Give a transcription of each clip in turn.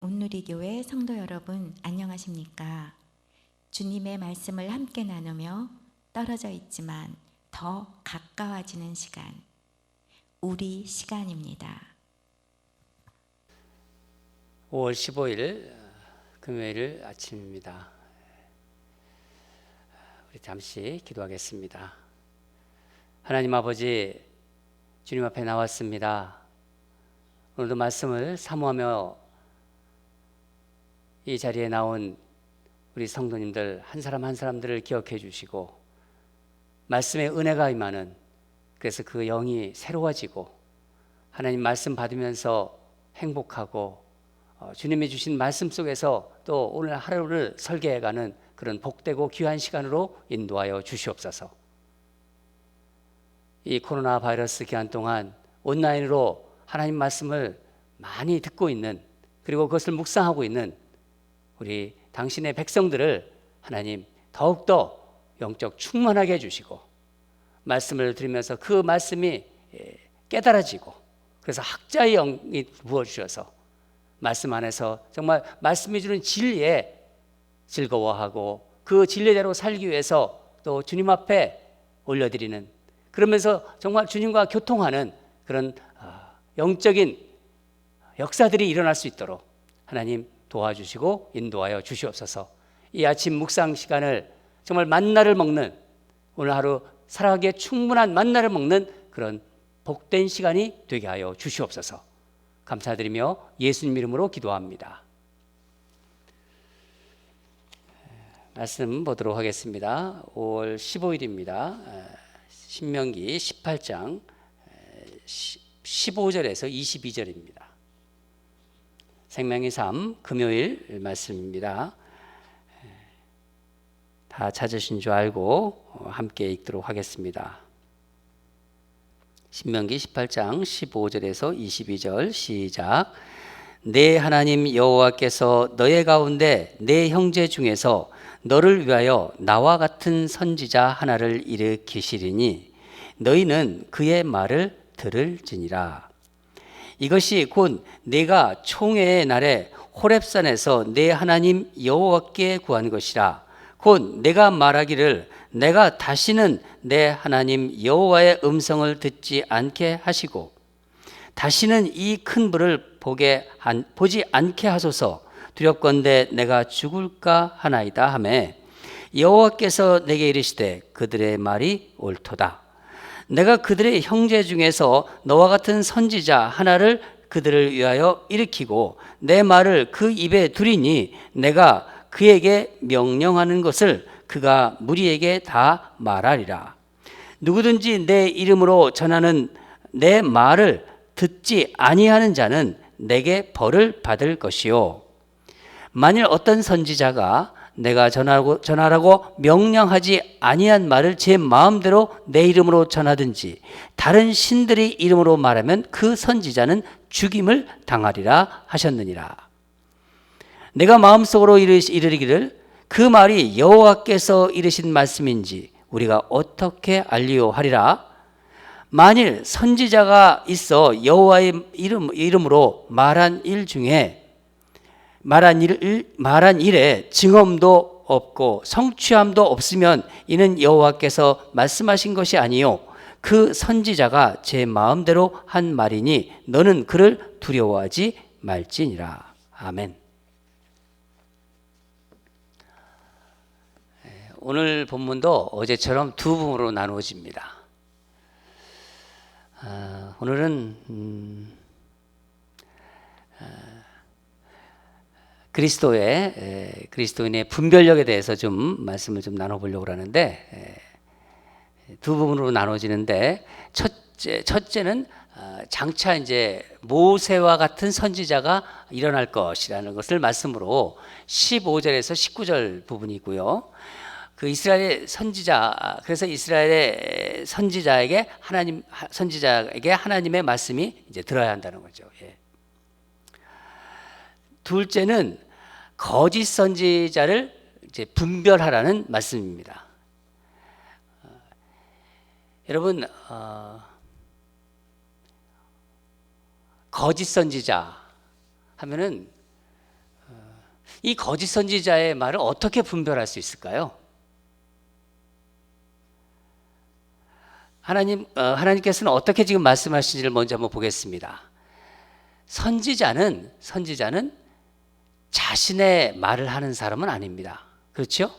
온누리교회 성도 여러분, 안녕하십니까? 주님의 말씀을 함께 나누며 떨어져 있지만 더 가까워지는 시간, 우리 시간입니다. 5월 15일 금요일 아침입니다. 우리 잠시 기도하겠습니다. 하나님 아버지, 주님 앞에 나왔습니다. 오늘도 말씀을 사모하며 이 자리에 나온 우리 성도님들 한 사람 한 사람들을 기억해 주시고 말씀의 은혜가 임하는, 그래서 그 영이 새로워지고 하나님 말씀 받으면서 행복하고 주님이 주신 말씀 속에서 또 오늘 하루를 설계해가는 그런 복되고 귀한 시간으로 인도하여 주시옵소서. 이 코로나 바이러스 기간 동안 온라인으로 하나님 말씀을 많이 듣고 있는, 그리고 그것을 묵상하고 있는 우리 당신의 백성들을 하나님 더욱더 영적 충만하게 해주시고 말씀을 들으면서 그 말씀이 깨달아지고, 그래서 학자의 영이 부어주셔서 말씀 안에서 정말 말씀이 주는 진리에 즐거워하고 그 진리대로 살기 위해서 또 주님 앞에 올려드리는, 그러면서 정말 주님과 교통하는 그런 영적인 역사들이 일어날 수 있도록 하나님 도와주시고 인도하여 주시옵소서. 이 아침 묵상 시간을 정말 만나를 먹는, 오늘 하루 살아가기에 충분한 만나를 먹는 그런 복된 시간이 되게 하여 주시옵소서. 감사드리며 예수님 이름으로 기도합니다. 말씀 보도록 하겠습니다. 5월 15일입니다. 신명기 18장 15절에서 22절입니다. 생명의 삶 금요일 말씀입니다. 다 찾으신 줄 알고 함께 읽도록 하겠습니다. 신명기 18장 15절에서 22절 시작. 내 하나님 여호와께서 너의 가운데 내 형제 중에서 너를 위하여 나와 같은 선지자 하나를 일으키시리니 너희는 그의 말을 들을지니라. 이것이 곧 내가 총회의 날에 호렙산에서 내 하나님 여호와께 구한 것이라. 곧 내가 말하기를 내가 다시는 내 하나님 여호와의 음성을 듣지 않게 하시고 다시는 이 큰 불을 보지 않게 하소서. 두렵건대 내가 죽을까 하나이다 하매 여호와께서 내게 이르시되 그들의 말이 옳도다. 내가 그들의 형제 중에서 너와 같은 선지자 하나를 그들을 위하여 일으키고 내 말을 그 입에 두리니 내가 그에게 명령하는 것을 그가 무리에게 다 말하리라. 누구든지 내 이름으로 전하는 내 말을 듣지 아니하는 자는 내게 벌을 받을 것이요, 만일 어떤 선지자가 내가 전하라고 명령하지 아니한 말을 제 마음대로 내 이름으로 전하든지 다른 신들의 이름으로 말하면 그 선지자는 죽임을 당하리라 하셨느니라. 내가 마음속으로 이르기를 그 말이 여호와께서 이르신 말씀인지 우리가 어떻게 알리요 하리라. 만일 선지자가 있어 여호와의 이름으로 말한 일에 증언도 없고 성취함도 없으면 이는 여호와께서 말씀하신 것이 아니요 그 선지자가 제 마음대로 한 말이니 너는 그를 두려워하지 말지니라. 아멘. 오늘 본문도 어제처럼 두 부분으로 나누어집니다. 오늘은 그리스도인의 분별력에 대해서 좀 말씀을 좀 나눠보려고 하는데, 두 부분으로 나눠지는데, 첫째는 장차 이제 모세와 같은 선지자가 일어날 것이라는 것을 말씀으로 15절에서 19절 부분이고요. 그 이스라엘의 선지자, 그래서 이스라엘의 선지자에게 하나님의 말씀이 이제 들어야 한다는 거죠. 예. 둘째는 거짓 선지자를 이제 분별하라는 말씀입니다. 여러분, 거짓 선지자 하면은 이 거짓 선지자의 말을 어떻게 분별할 수 있을까요? 하나님께서는 어떻게 지금 말씀하시는지를 먼저 한번 보겠습니다. 선지자는 자신의 말을 하는 사람은 아닙니다. 그렇죠?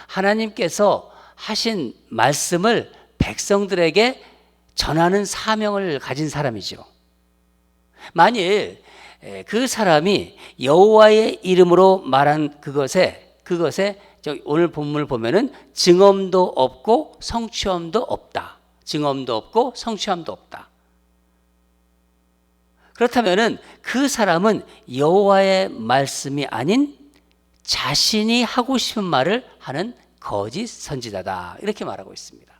하나님께서 하신 말씀을 백성들에게 전하는 사명을 가진 사람이죠. 만일 그 사람이 여호와의 이름으로 말한 그것에 오늘 본문을 보면은 증언도 없고 성취함도 없다. 증언도 없고 성취함도 없다. 그렇다면은 그 사람은 여호와의 말씀이 아닌 자신이 하고 싶은 말을 하는 거짓 선지자다. 이렇게 말하고 있습니다.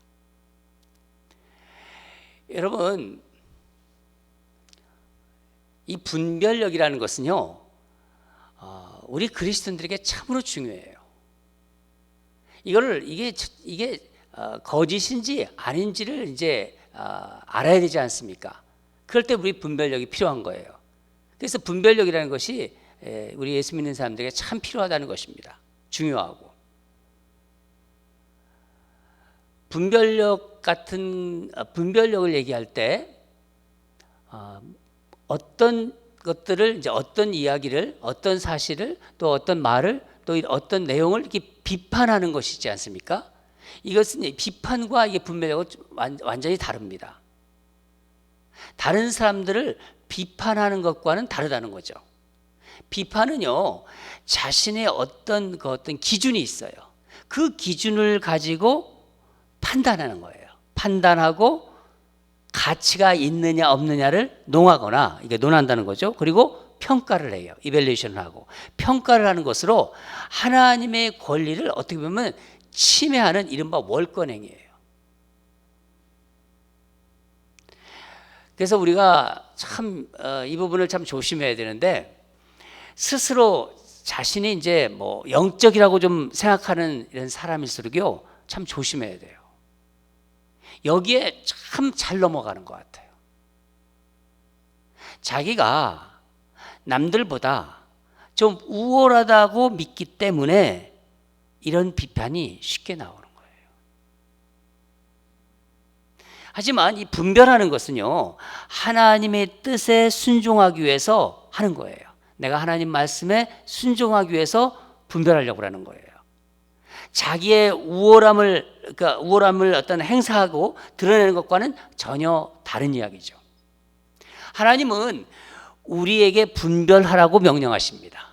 여러분, 이 분별력이라는 것은요, 우리 그리스도인들에게 참으로 중요해요. 이게 거짓인지 아닌지를 이제 알아야 되지 않습니까? 그럴 때 우리 분별력이 필요한 거예요. 그래서 분별력이라는 것이 우리 예수 믿는 사람들에게 참 필요하다는 것입니다. 중요하고. 분별력을 얘기할 때 어떤 것들을 이제 어떤 이야기를, 어떤 사실을, 또 어떤 말을, 또 어떤 내용을 이렇게 비판하는 것이지 않습니까? 이것은 비판과 이게 분별력은 완전히 다릅니다. 다른 사람들을 비판하는 것과는 다르다는 거죠. 비판은요, 자신의 어떤 기준이 있어요. 그 기준을 가지고 판단하는 거예요. 판단하고 가치가 있느냐 없느냐를 논하거나 이게 논한다는 거죠. 그리고 평가를 해요. 이밸류에이션을 하고 평가를 하는 것으로 하나님의 권리를 어떻게 보면 침해하는 이른바 월권행위예요. 그래서 우리가 참 이 부분을 참 조심해야 되는데, 스스로 자신이 이제 뭐 영적이라고 좀 생각하는 이런 사람일수록요, 참 조심해야 돼요. 여기에 참 잘 넘어가는 것 같아요. 자기가 남들보다 좀 우월하다고 믿기 때문에 이런 비판이 쉽게 나오는 거예요. 하지만 이 분별하는 것은요, 하나님의 뜻에 순종하기 위해서 하는 거예요. 내가 하나님 말씀에 순종하기 위해서 분별하려고 하는 거예요. 자기의 우월함을 어떤 행사하고 드러내는 것과는 전혀 다른 이야기죠. 하나님은 우리에게 분별하라고 명령하십니다.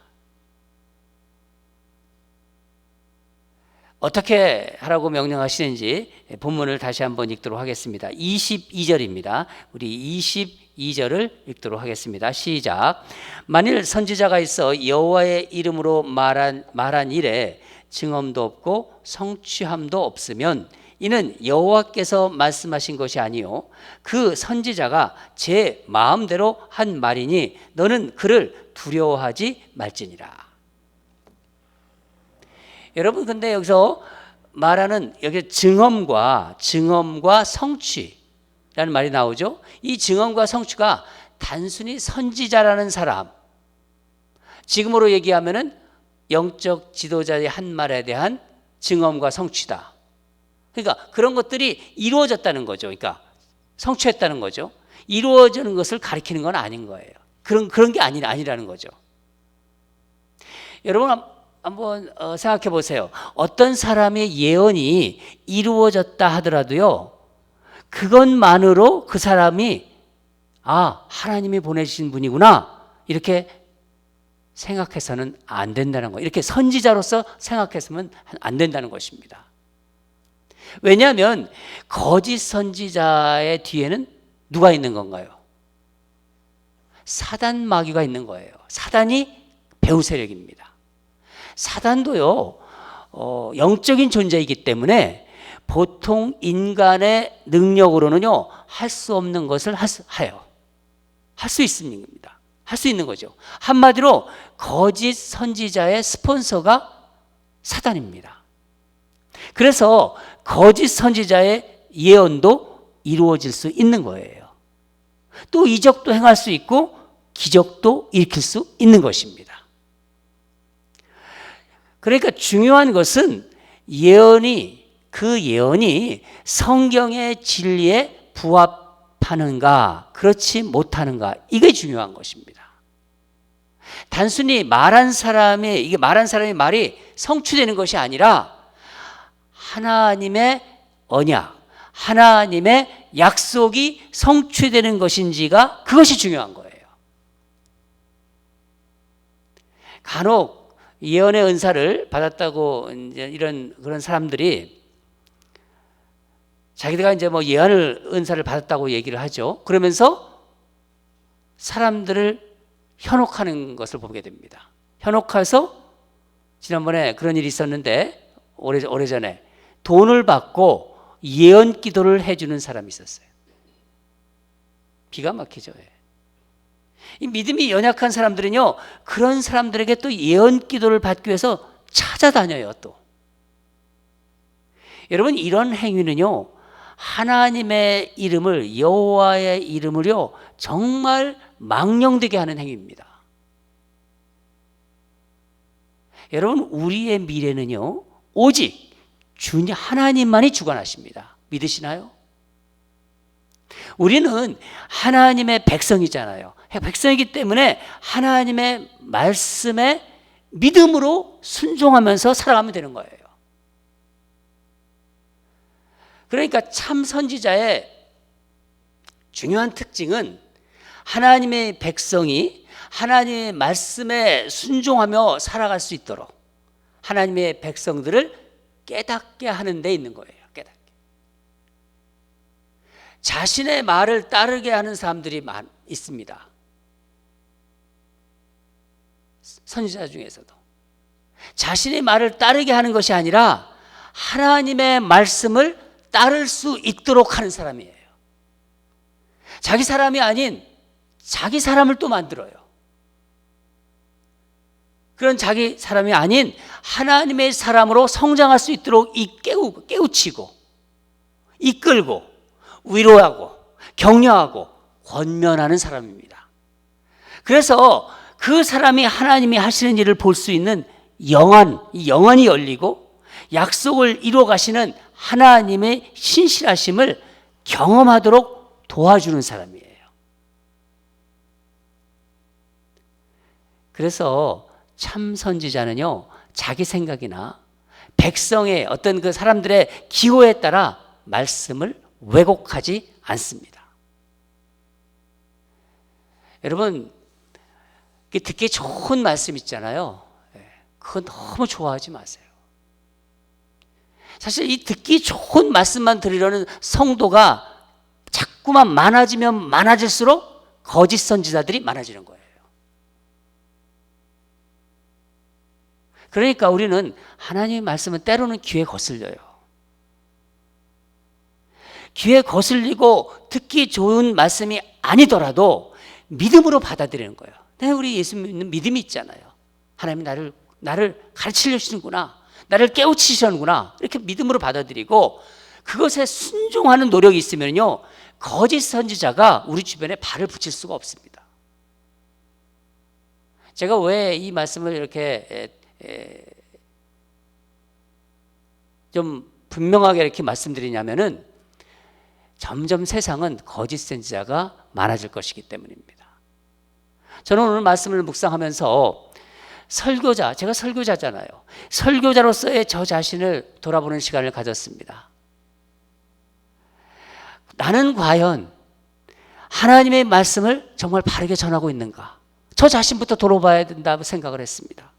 어떻게 하라고 명령하시는지 본문을 다시 한번 읽도록 하겠습니다. 22절입니다. 우리 22절을 읽도록 하겠습니다. 시작. 만일 선지자가 있어 여호와의 이름으로 말한 일에 증언도 없고 성취함도 없으면 이는 여호와께서 말씀하신 것이 아니요 그 선지자가 제 마음대로 한 말이니 너는 그를 두려워하지 말지니라. 여러분, 근데 여기서 말하는 여기 증언과 성취라는 말이 나오죠. 이 증언과 성취가 단순히 선지자라는 사람, 지금으로 얘기하면은 영적 지도자의 한 말에 대한 증언과 성취다. 그러니까 그런 것들이 이루어졌다는 거죠. 그러니까 성취했다는 거죠. 이루어지는 것을 가리키는 건 아닌 거예요. 그런 게 아니라는 거죠. 여러분 한번 생각해 보세요. 어떤 사람의 예언이 이루어졌다 하더라도요, 그것만으로 그 사람이 하나님이 보내신 분이구나 이렇게 생각해서는 안 된다는 거예요. 이렇게 선지자로서 생각해서는 안 된다는 것입니다. 왜냐하면 거짓 선지자의 뒤에는 누가 있는 건가요? 사단 마귀가 있는 거예요. 사단이 배후 세력입니다. 사단도요, 영적인 존재이기 때문에 보통 인간의 능력으로는요, 할 수 없는 것을 해요. 할 수 있는 겁니다. 할 수 있는 거죠. 한마디로 거짓 선지자의 스폰서가 사단입니다. 그래서 거짓 선지자의 예언도 이루어질 수 있는 거예요. 또 이적도 행할 수 있고 기적도 일으킬 수 있는 것입니다. 그러니까 중요한 것은 그 예언이 성경의 진리에 부합하는가, 그렇지 못하는가, 이게 중요한 것입니다. 단순히 말한 사람이 말이 성취되는 것이 아니라 하나님의 언약, 하나님의 약속이 성취되는 것인지가, 그것이 중요한 거예요. 간혹 예언의 은사를 받았다고 이제 그런 사람들이 자기가 이제 뭐 예언을 은사를 받았다고 얘기를 하죠. 그러면서 사람들을 현혹하는 것을 보게 됩니다. 현혹해서 지난번에 그런 일이 있었는데, 오래전에 돈을 받고 예언 기도를 해주는 사람이 있었어요. 기가 막히죠. 이 믿음이 연약한 사람들은요, 그런 사람들에게 또 예언 기도를 받기 위해서 찾아다녀요. 또 여러분, 이런 행위는요, 하나님의 이름을, 여호와의 이름을요, 정말 망령되게 하는 행위입니다. 여러분, 우리의 미래는요, 오직 주님 하나님만이 주관하십니다. 믿으시나요? 우리는 하나님의 백성이잖아요. 백성이기 때문에 하나님의 말씀에 믿음으로 순종하면서 살아가면 되는 거예요. 그러니까 참 선지자의 중요한 특징은 하나님의 백성이 하나님의 말씀에 순종하며 살아갈 수 있도록 하나님의 백성들을 깨닫게 하는 데 있는 거예요. 깨닫게. 자신의 말을 따르게 하는 사람들이 있습니다. 선지자 중에서도 자신의 말을 따르게 하는 것이 아니라 하나님의 말씀을 따를 수 있도록 하는 사람이에요. 자기 사람이 아닌 자기 사람을 또 만들어요. 그런 자기 사람이 아닌 하나님의 사람으로 성장할 수 있도록 깨우치고 이끌고 위로하고 격려하고 권면하는 사람입니다. 그래서 그 사람이 하나님이 하시는 일을 볼 수 있는 영안이 열리고 약속을 이루어 가시는 하나님의 신실하심을 경험하도록 도와주는 사람이에요. 그래서 참 선지자는요, 자기 생각이나 백성의 어떤 그 사람들의 기호에 따라 말씀을 왜곡하지 않습니다. 여러분, 듣기 좋은 말씀 있잖아요. 그건 너무 좋아하지 마세요. 사실 이 듣기 좋은 말씀만 들으려는 성도가 자꾸만 많아지면 많아질수록 거짓 선지자들이 많아지는 거예요. 그러니까 우리는 하나님의 말씀은 때로는 귀에 거슬려요. 귀에 거슬리고 듣기 좋은 말씀이 아니더라도 믿음으로 받아들이는 거예요. 우리 예수 믿는 믿음이 있잖아요. 하나님이 나를 가르치려시는구나, 나를 깨우치시는구나, 이렇게 믿음으로 받아들이고 그것에 순종하는 노력이 있으면요, 거짓 선지자가 우리 주변에 발을 붙일 수가 없습니다. 제가 왜 이 말씀을 이렇게 좀 분명하게 이렇게 말씀드리냐면은 점점 세상은 거짓 선지자가 많아질 것이기 때문입니다. 저는 오늘 말씀을 묵상하면서 제가 설교자잖아요. 설교자로서의 저 자신을 돌아보는 시간을 가졌습니다. 나는 과연 하나님의 말씀을 정말 바르게 전하고 있는가? 저 자신부터 돌아봐야 된다고 생각을 했습니다.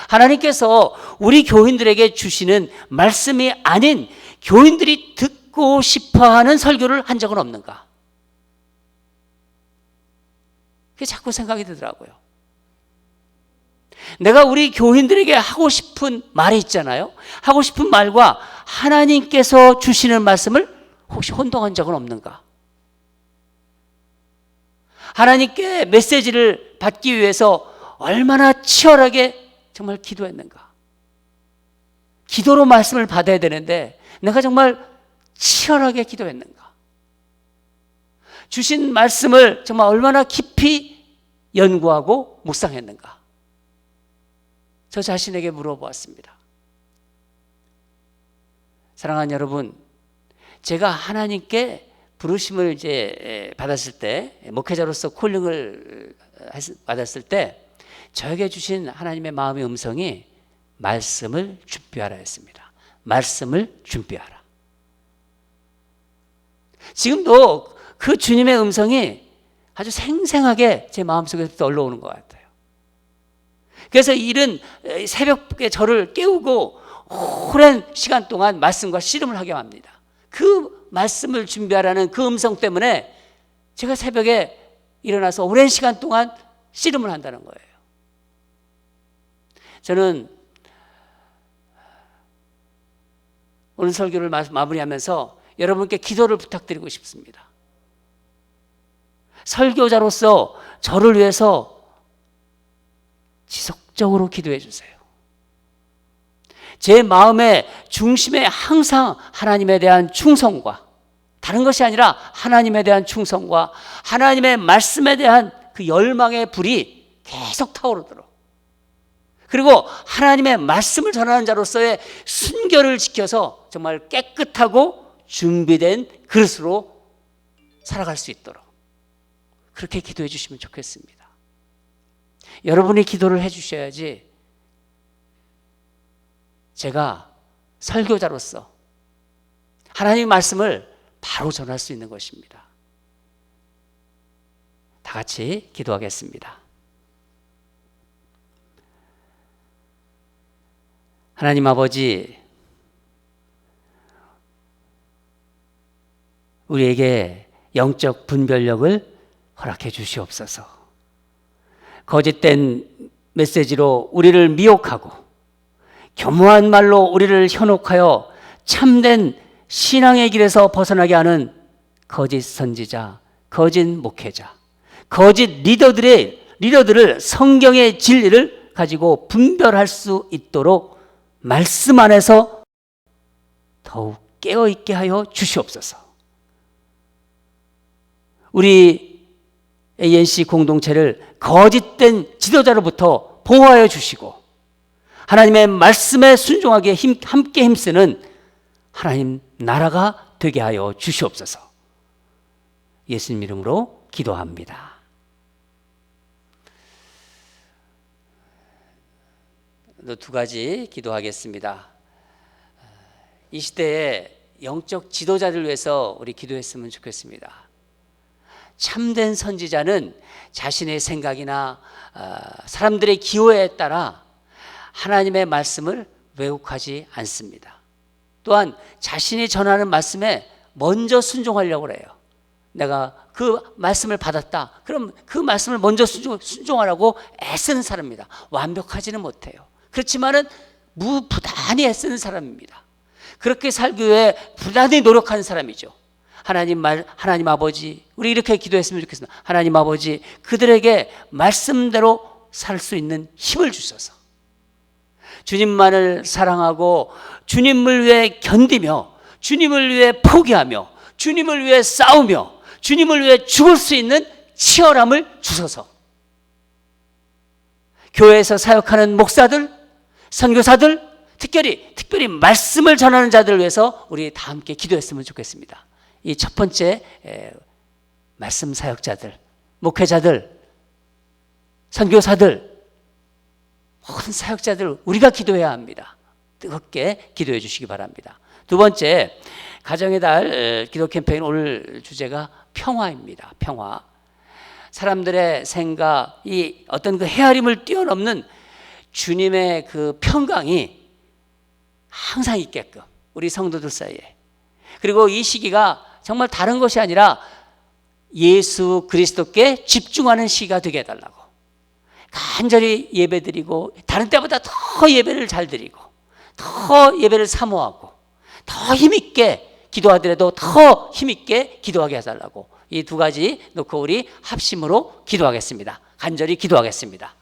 하나님께서 우리 교인들에게 주시는 말씀이 아닌 교인들이 듣고 싶어하는 설교를 한 적은 없는가? 그게 자꾸 생각이 들더라고요. 내가 우리 교인들에게 하고 싶은 말이 있잖아요. 하고 싶은 말과 하나님께서 주시는 말씀을 혹시 혼동한 적은 없는가? 하나님께 메시지를 받기 위해서 얼마나 치열하게 정말 기도했는가? 기도로 말씀을 받아야 되는데 내가 정말 치열하게 기도했는가? 주신 말씀을 정말 얼마나 깊이 연구하고 묵상했는가? 저 자신에게 물어보았습니다. 사랑하는 여러분, 제가 하나님께 부르심을 이제 받았을 때, 목회자로서 콜링을 받았을 때 저에게 주신 하나님의 마음의 음성이 말씀을 준비하라 했습니다. 말씀을 준비하라. 지금도 그 주님의 음성이 아주 생생하게 제 마음속에서 올라오는 것 같아요. 그래서 이른 새벽에 저를 깨우고 오랜 시간 동안 말씀과 씨름을 하게 합니다. 그 말씀을 준비하라는 그 음성 때문에 제가 새벽에 일어나서 오랜 시간 동안 씨름을 한다는 거예요. 저는 오늘 설교를 마무리하면서 여러분께 기도를 부탁드리고 싶습니다. 설교자로서 저를 위해서 지속적으로 기도해 주세요. 제 마음의 중심에 항상 하나님에 대한 충성과, 다른 것이 아니라 하나님에 대한 충성과 하나님의 말씀에 대한 그 열망의 불이 계속 타오르도록, 그리고 하나님의 말씀을 전하는 자로서의 순결을 지켜서 정말 깨끗하고 준비된 그릇으로 살아갈 수 있도록 그렇게 기도해 주시면 좋겠습니다. 여러분이 기도를 해 주셔야지 제가 설교자로서 하나님의 말씀을 바로 전할 수 있는 것입니다. 다 같이 기도하겠습니다. 하나님 아버지, 우리에게 영적 분별력을 허락해 주시옵소서. 거짓된 메시지로 우리를 미혹하고 교묘한 말로 우리를 현혹하여 참된 신앙의 길에서 벗어나게 하는 거짓 선지자, 거짓 목회자, 거짓 리더들을 성경의 진리를 가지고 분별할 수 있도록 말씀 안에서 더욱 깨어있게 하여 주시옵소서. 우리 ANC 공동체를 거짓된 지도자로부터 보호하여 주시고 하나님의 말씀에 순종하게 함께 힘쓰는 하나님 나라가 되게 하여 주시옵소서. 예수님 이름으로 기도합니다. 두 가지 기도하겠습니다. 이 시대에 영적 지도자를 위해서 우리 기도했으면 좋겠습니다. 참된 선지자는 자신의 생각이나 사람들의 기호에 따라 하나님의 말씀을 왜곡하지 않습니다. 또한 자신이 전하는 말씀에 먼저 순종하려고 해요. 내가 그 말씀을 받았다. 그럼 그 말씀을 먼저 순종하라고 애쓰는 사람입니다. 완벽하지는 못해요. 그렇지만은 무부단히 애쓰는 사람입니다. 그렇게 살기 위해 부단히 노력하는 사람이죠. 하나님 아버지, 우리 이렇게 기도했으면 좋겠습니다. 하나님 아버지, 그들에게 말씀대로 살 수 있는 힘을 주셔서 주님만을 사랑하고 주님을 위해 견디며 주님을 위해 포기하며 주님을 위해 싸우며 주님을 위해 죽을 수 있는 치열함을 주셔서 교회에서 사역하는 목사들, 선교사들, 특별히 말씀을 전하는 자들을 위해서 우리 다 함께 기도했으면 좋겠습니다. 이 첫 번째 말씀 사역자들, 목회자들, 선교사들, 모든 사역자들 우리가 기도해야 합니다. 뜨겁게 기도해 주시기 바랍니다. 두 번째, 가정의 달 기도 캠페인 오늘 주제가 평화입니다. 평화. 사람들의 생각, 이 어떤 그 헤아림을 뛰어넘는 주님의 그 평강이 항상 있게끔 우리 성도들 사이에, 그리고 이 시기가 정말 다른 것이 아니라 예수 그리스도께 집중하는 시기가 되게 해달라고 간절히 예배드리고 다른 때보다 더 예배를 잘 드리고 더 예배를 사모하고 더 힘있게 기도하더라도 더 힘있게 기도하게 해달라고 이 두 가지 놓고 우리 합심으로 기도하겠습니다. 간절히 기도하겠습니다.